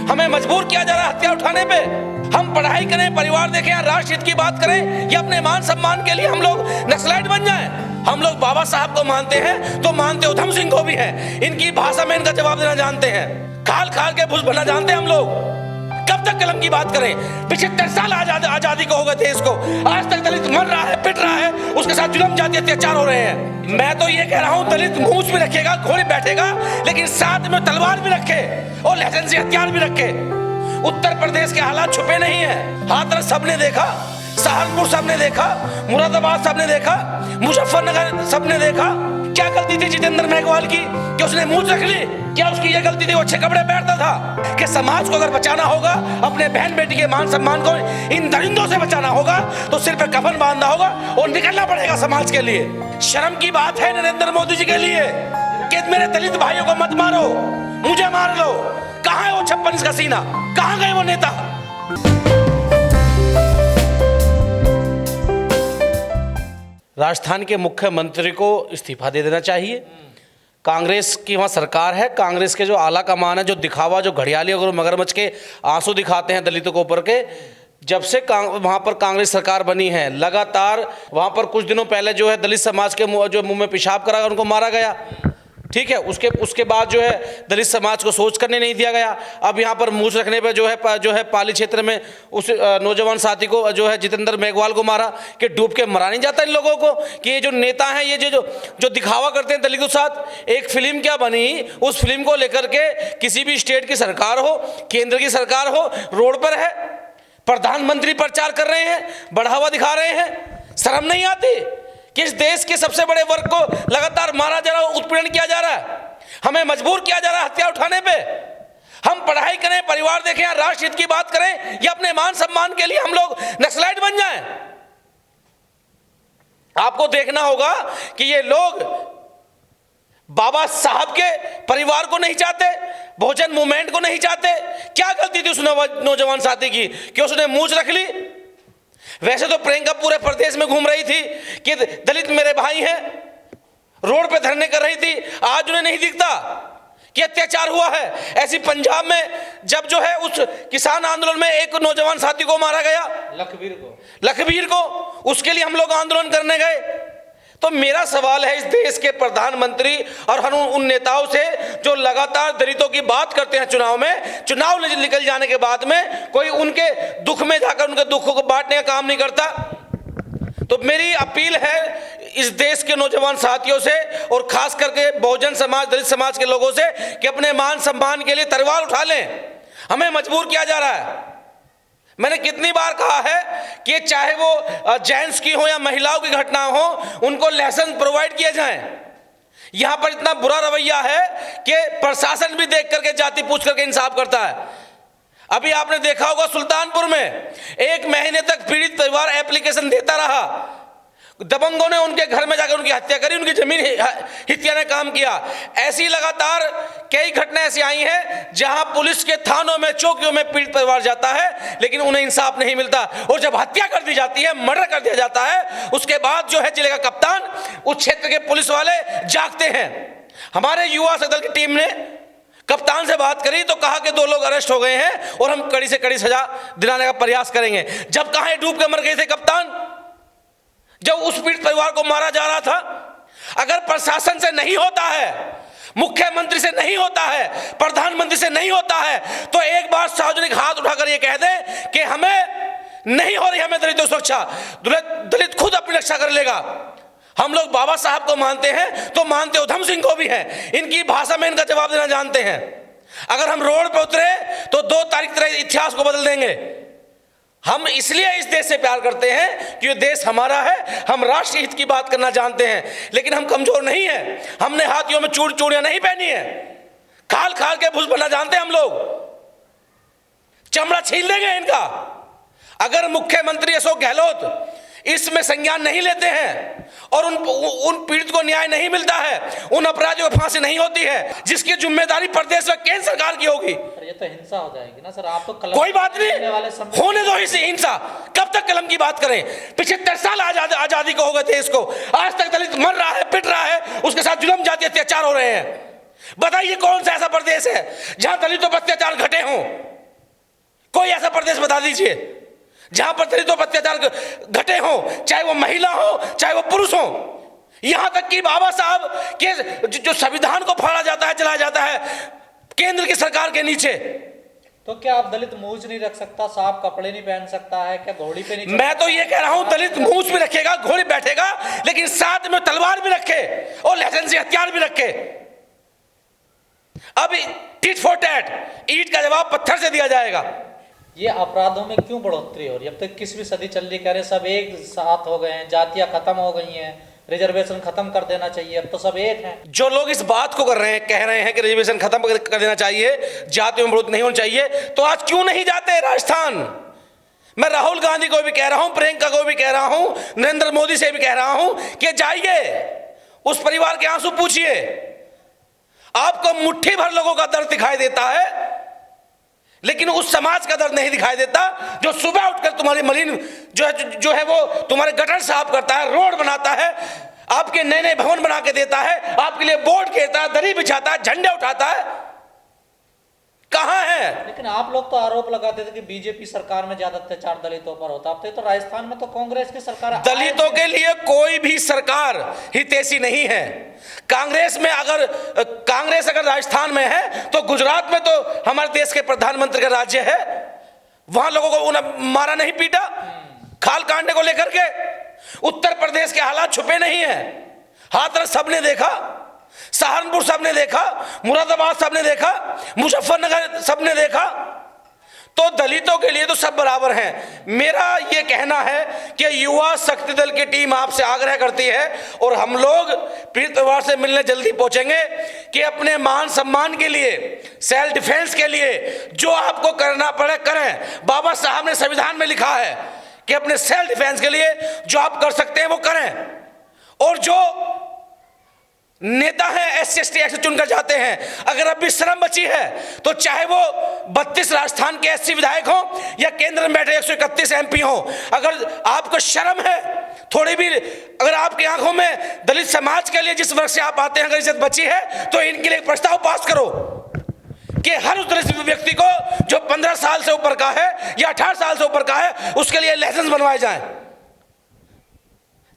हमें मजबूर किया जा रहा है हथियार उठाने पे। हम पढ़ाई करें, परिवार देखें, राष्ट्र हित की बात करें या अपने मान सम्मान के लिए हम लोग नक्सलाइट बन जाएं। हम लोग बाबा साहब को मानते हैं तो मानते उधम सिंह को भी है। इनकी भाषा में इनका जवाब देना जानते हैं, खाल खाल के भूस भरना जानते हैं हम लोग। कब तक कलम की बात करें? 75 साल आजादी को हो गए देश को, आज तक दलित मर रहा है, पिट रहा है, उसके साथ जुल्म जाति अत्याचार हो रहे हैं। मैं तो ये कह रहा हूं, दलित मूंछ भी रखेगा, घोड़े बैठेगा, लेकिन साथ में तलवार भी रखे और लाइसेंसी हथियार भी रखे। उत्तर प्रदेश के हालात छुपे नहीं है। हाथरस सबने देखा, सहारनपुर सबने देखा, मुरादाबाद सबने देखा, मुजफ्फरनगर सबने देखा। क्या गलती थी जितेंद्र मेघवाल की कि उसने मूंछ रख ली? क्या उसकी ये गलती थी वो अच्छे कपड़े पहनता था? कि समाज को अगर बचाना होगा, अपने बहन बेटी के मान सम्मान को इन दरिंदों से बचाना होगा तो सिर पे कफन बांधना होगा और निकलना पड़ेगा समाज के लिए। शर्म की बात है नरेंद्र मोदी जी के लिए कि मेरे दलित भाइयों को मत मारो, मुझे मार लो। कहां है वो 56 का सीना? कहां गए वो नेता? राजस्थान के मुख्यमंत्री को इस्तीफा दे देना चाहिए। कांग्रेस की वहाँ सरकार है, कांग्रेस के जो आला कमान है, जो दिखावा, जो घड़ियाली और मगरमच्छ के आंसू दिखाते हैं दलितों को ऊपर के, जब से वहाँ पर कांग्रेस सरकार बनी है, लगातार वहाँ पर कुछ दिनों पहले जो है दलित समाज के जो मुंह में पेशाब करा उनको मारा गया, ठीक है। उसके बाद जो है दलित समाज को सोच करने नहीं दिया गया। अब यहाँ पर मूंछ रखने पे जो है पाली क्षेत्र में उस नौजवान साथी को जो है जितेंद्र मेघवाल को मारा। कि डूब के मरा नहीं जाता इन लोगों को कि ये जो नेता हैं, ये जो दिखावा करते हैं दलितों के साथ। एक फिल्म क्या बनी, उस फिल्म को लेकर के किसी भी स्टेट की सरकार हो, केंद्र की सरकार हो, रोड पर है, प्रधानमंत्री प्रचार कर रहे हैं, बढ़ावा दिखा रहे हैं। शर्म नहीं आती कि इस देश के सबसे बड़े वर्ग को लगातार मारा जा रहा है, उत्पीड़न किया जा रहा है, हमें मजबूर किया जा रहा है हथियार उठाने पे। हम पढ़ाई करें, परिवार देखें, राष्ट्र हित की बात करें या अपने मान सम्मान के लिए हम लोग नक्सलाइट बन जाएं। आपको देखना होगा कि ये लोग बाबा साहब के परिवार को नहीं चाहते, बहुजन मूवमेंट को नहीं चाहते। क्या गलती थी उस नौजवान साथी की कि उसने मूंछ रख ली? वैसे तो प्रियंका पूरे प्रदेश में घूम रही थी कि दलित मेरे भाई हैं, रोड पे धरने कर रही थी। आज उन्हें नहीं दिखता कि अत्याचार हुआ है। ऐसी पंजाब में जब जो है उस किसान आंदोलन में एक नौजवान साथी को मारा गया, लखबीर को, उसके लिए हम लोग आंदोलन करने गए। तो मेरा सवाल है इस देश के प्रधानमंत्री और हम उन नेताओं से जो लगातार दलितों की बात करते हैं चुनाव में, चुनाव निकल जाने के बाद में कोई उनके दुख में जाकर उनके दुखों को बांटने का काम नहीं करता। तो मेरी अपील है इस देश के नौजवान साथियों से और खास करके बहुजन समाज, दलित समाज के लोगों से कि अपने मान सम्मान के लिए तलवार उठा लें। हमें मजबूर किया जा रहा है। मैंने कितनी बार कहा है कि चाहे वो जेंट्स की हो या महिलाओं की घटना हो, उनको लाइसेंस प्रोवाइड किए जाएं। यहां पर इतना बुरा रवैया है कि प्रशासन भी देख करके जाति पूछ करके इंसाफ करता है। अभी आपने देखा होगा सुल्तानपुर में 1 महीने तक पीड़ित परिवार एप्लीकेशन देता रहा, दबंगों ने उनके घर में जाकर उनकी हत्या करी, उनकी जमीन हित्या ने काम किया। ऐसी लगातार कई घटनाएं ऐसी आई हैं जहां पुलिस के थानों में, चौकियों में पीड़ित परिवार जाता है लेकिन उन्हें इंसाफ नहीं मिलता। और जब हत्या कर दी जाती है, मर्डर कर दिया जाता है, उसके बाद जो है जिले का कप्तान, उस क्षेत्र के पुलिस वाले जागते हैं। हमारे युवा दल की टीम ने कप्तान से बात करी तो कहा कि 2 लोग अरेस्ट हो गए हैं और हम कड़ी से कड़ी सजा दिलाने का प्रयास करेंगे। जब कहां डूब के मर गए थे कप्तान, जब उस पीड़ित परिवार को मारा जा रहा था। अगर प्रशासन से नहीं होता है, मुख्यमंत्री से नहीं होता है, प्रधानमंत्री से नहीं होता है, तो एक बार सार्वजनिक हाथ उठाकर यह कह दे कि हमें नहीं हो रही, हमें दलितों की सुरक्षा, दलित खुद अपनी रक्षा कर लेगा। हम लोग बाबा साहब को मानते हैं तो मानते उधम सिंह को भी है, इनकी भाषा में इनका जवाब देना जानते हैं। अगर हम रोड पे उतरे तो 2 तारीख तरह इतिहास को बदल देंगे। हम इसलिए इस देश से प्यार करते हैं कि ये देश हमारा है, हम राष्ट्रीय हित की बात करना जानते हैं, लेकिन हम कमजोर नहीं हैं। हमने हाथियों में चूड़ियां नहीं पहनी है, खाल खाल के भूस बनना जानते हैं हम लोग, चमड़ा छीन लेंगे इनका। अगर मुख्यमंत्री अशोक गहलोत इसमें संज्ञान नहीं लेते हैं और उन पीड़ित को न्याय नहीं मिलता है, उन अपराधियों को फांसी नहीं होती है, जिसकी जिम्मेदारी प्रदेश में केंद्र सरकार की होगी। ये तो हिंसा हो जाएगी ना सर। आप तो कोई बात नहीं, होने दो इसे हिंसा। कब तक कलम की बात करें? 75 साल आजादी को हो गए देश को, आज तक दलित मर रहा है, पिट रहा है, उसके साथ जुल्म जाति अत्याचार हो रहे हैं। बताइए कौन सा ऐसा प्रदेश है जहां दलितों पर अत्याचार घटे हों? बता दीजिए जहां पर दलितों पर अत्याचार घटे हों, चाहे वो महिला हो चाहे वो पुरुष हो। यहां तक कि बाबा साहब के जो संविधान को फाड़ा जाता है, जलाया जाता है केंद्र की सरकार के नीचे। तो क्या आप दलित मूछ नहीं रख सकता, साफ कपड़े नहीं पहन सकता है, क्या घोड़ी पे नहीं? मैं तो ये कह रहा हूं दलित मूछ भी रखेगा, घोड़े बैठेगा, लेकिन साथ में तलवार भी रखे और लाइसेंसी हथियार भी रखे। अब टिट फॉर टैट, ईंट का जवाब पत्थर से दिया जाएगा। ये अपराधों में क्यों बढ़ोतरी हो रही है? अब तक 21वीं सदी चल रही, कह रहे सब एक साथ हो गए हैं, जातियां खत्म हो गई हैं, रिजर्वेशन खत्म कर देना चाहिए, अब तो सब एक हैं। जो लोग इस बात को कर रहे हैं, कह रहे हैं कि रिजर्वेशन खत्म कर देना चाहिए, जातियों में बढ़ोतरी नहीं होनी चाहिए, तो आज क्यों नहीं जाते राजस्थान? मैं राहुल गांधी को भी कह रहा हूं, प्रियंका को भी कह रहा हूं, नरेंद्र मोदी से भी कह रहा हूं कि जाइए, उस परिवार के आंसू पूछिए। आपको मुट्ठी भर लोगों का दर्द दिखाई देता है, लेकिन उस समाज का दर्द नहीं दिखाई देता जो सुबह उठकर तुम्हारी मलिन जो है वो तुम्हारे गटर साफ करता है, रोड बनाता है, आपके नए नए भवन बना के देता है, आपके लिए बोर्ड घेरता है, दरी बिछाता है, झंडे उठाता है। कहां है? लेकिन आप लोग तो आरोप लगाते थे कि बीजेपी सरकार में ज्यादा अत्याचार दलितों पर होता, अब तो राजस्थान में तो कांग्रेस की सरकार है। दलितों के लिए कोई भी सरकार हितैषी नहीं है। कांग्रेस अगर राजस्थान में है तो गुजरात में तो हमारे देश के प्रधानमंत्री का राज्य है, वहां लोगों को उन्हें मारा नहीं पीटा खाल कांडे को लेकर के। उत्तर प्रदेश के हालात छुपे नहीं है, हाथरस सबने देखा, सहारनपुर सबने देखा, मुरादाबाद सबने देखा, मुजफ्फरनगर सबने देखा। तो दलितों के लिए तो सब बराबर हैं। मेरा यह कहना है कि युवा शक्ति दल की टीम आपसे आग्रह करती है और हम लोग पीड़ित परिवार से मिलने जल्दी पहुंचेंगे कि अपने मान सम्मान के लिए, सेल्फ डिफेंस के लिए जो आपको करना पड़े करें। बाबा साहब ने संविधान में लिखा है कि अपने सेल्फ डिफेंस के लिए जो आप कर सकते हैं वो करें। और जो नेता हैं SC ST एक्ट से चुनकर जाते हैं, अगर अब भी शर्म बची है तो चाहे वो 32 राजस्थान के SC विधायक हो या केंद्र में बैठे 131 MP हो, अगर आपको शर्म है थोड़ी भी, अगर आपकी आंखों में दलित समाज के लिए जिस वर्ग से आप आते हैं अगर इज्जत बची है तो इनके लिए एक प्रस्ताव पास करो कि हर उस दलित व्यक्ति को जो 15 साल से ऊपर का है या 18 साल से ऊपर का है उसके लिए लाइसेंस बनवाए जाए,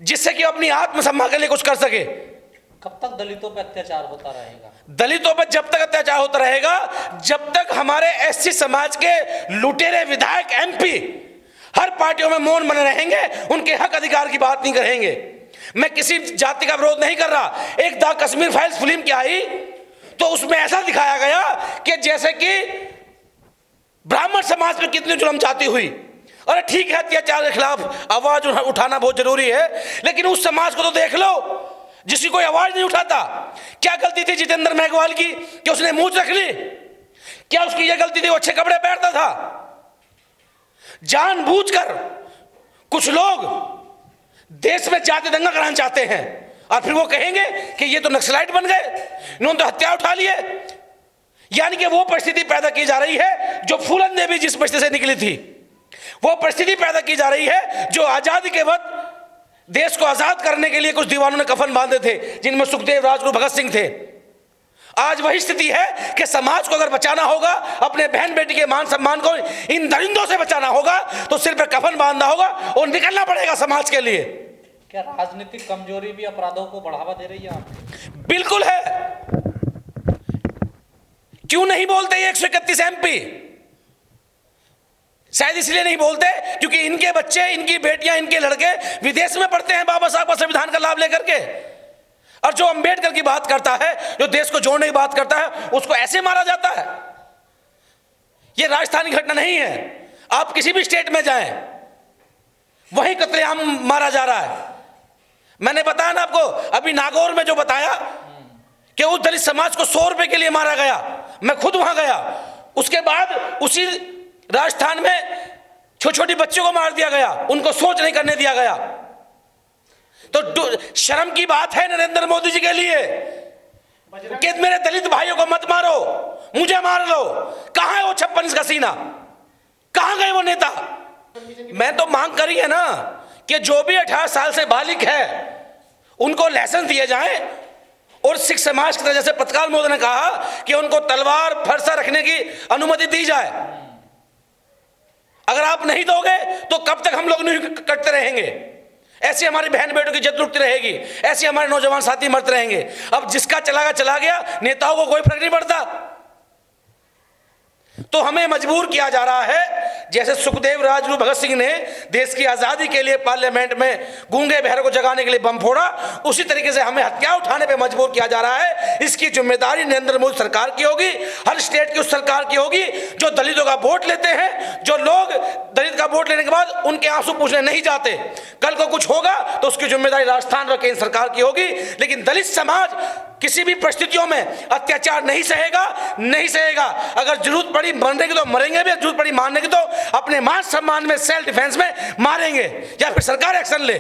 जिससे कि अपनी आत्मसम्मान के लिए कुछ कर सके। कब तक दलितों पर अत्याचार होता रहेगा? दलितों पर जब तक अत्याचार होता रहेगा जब तक हमारे SC समाज के लुटेरे विधायक MP हर पार्टियों में मौन बने रहेंगे, उनके हक अधिकार की बात नहीं करेंगे। मैं किसी जाति का विरोध नहीं कर रहा। एक द कश्मीर फाइल्स फिल्म क्या आई तो उसमें ऐसा दिखाया गया कि जैसे कि ब्राह्मण समाज पर कितनी जुल्म जाती हुई। अरे ठीक है, अत्याचार के खिलाफ आवाज उठाना बहुत जरूरी है, लेकिन उस समाज को तो देख लो जिसकी कोई आवाज नहीं उठाता। क्या गलती थी जितेंद्र मेघवाल की कि उसने मूंछ रख ली? क्या उसकी यह गलती थी वो अच्छे कपड़े पहनता था? जानबूझकर कुछ लोग देश में जाति दंगा कराना चाहते हैं और फिर वो कहेंगे कि ये तो नक्सलाइट बन गए, इन्होंने तो हथियार उठा लिए। यानी कि वो परिस्थिति पैदा की जा रही है जो फूलन देवी जिस परिस्थिति से निकली थी, वो परिस्थिति पैदा की जा रही है जो आजादी के वक्त देश को आजाद करने के लिए कुछ दीवानों ने कफन बांधे थे, जिनमें सुखदेव, राजगुरु, भगत सिंह थे। आज वही स्थिति है कि समाज को अगर बचाना होगा, अपने बहन बेटी के मान सम्मान को इन दरिंदों से बचाना होगा तो सिर पर कफन बांधना होगा और निकलना पड़ेगा समाज के लिए। क्या राजनीतिक कमजोरी भी अपराधों को बढ़ावा दे रही है आपको? बिल्कुल है। क्यों नहीं बोलते ये 131 MP? शायद इसलिए नहीं बोलते क्योंकि इनके बच्चे, इनकी बेटियां, इनके लड़के विदेश में पढ़ते हैं बाबा साहब का संविधान का लाभ लेकर के। और जो अंबेडकर की बात करता है, जो देश को जोड़ने की बात करता है, उसको ऐसे मारा जाता है। यह राजस्थान की घटना नहीं है, आप किसी भी स्टेट में जाएं वहीं कत्लेआम मारा जा रहा है। मैंने बताया ना आपको अभी नागौर में जो बताया कि उस दलित समाज को 100 रुपए के लिए मारा गया, मैं खुद वहां गया। उसके बाद उसी राजस्थान में छोटी छोटी बच्चों को मार दिया गया, उनको सोच नहीं करने दिया गया। तो शर्म की बात है नरेंद्र मोदी जी के लिए कि मेरे दलित भाइयों को मत मारो, मुझे मार लो। कहां है वो 56 इंच का सीना? कहां गए वो नेता? मैं तो मांग करी है ना कि जो भी 18 साल से बालिग है उनको लाइसेंस दिए जाएं और सिख समाज की तरह जैसे पत्रकार मोदी ने कहा कि उनको तलवार फरसा रखने की अनुमति दी जाए। अगर आप नहीं दोगे तो कब तक हम लोग नहीं कटते रहेंगे? ऐसी हमारी बहन बेटों की इज्जत लुटती रहेगी, ऐसे हमारे नौजवान साथी मरते रहेंगे। अब जिसका चला गया, नेताओं को कोई फर्क नहीं पड़ता। तो हमें मजबूर किया जा रहा है, जैसे सुखदेव राजगुरु भगत सिंह ने देश की आजादी के लिए पार्लियामेंट में गूंगे बहरे को जगाने के लिए बम फोड़ा, उसी तरीके से हमें हथियार उठाने पे मजबूर किया जा रहा है। इसकी जिम्मेदारी नरेंद्र मोदी सरकार की होगी, हर स्टेट की उस सरकार की होगी जो दलितों का वोट लेते हैं। जो लोग दलित का वोट लेने के बाद उनके आंसू पूछने नहीं जाते, कल को कुछ होगा तो उसकी जिम्मेदारी राजस्थान और केंद्र सरकार की होगी। लेकिन दलित समाज किसी भी परिस्थितियों में अत्याचार नहीं सहेगा। अगर जरूरत पड़ी मरने की तो मरेंगे भी, जरूरत पड़ी मारने की तो अपने मान सम्मान में, सेल्फ डिफेंस में मारेंगे, या फिर सरकार एक्शन ले।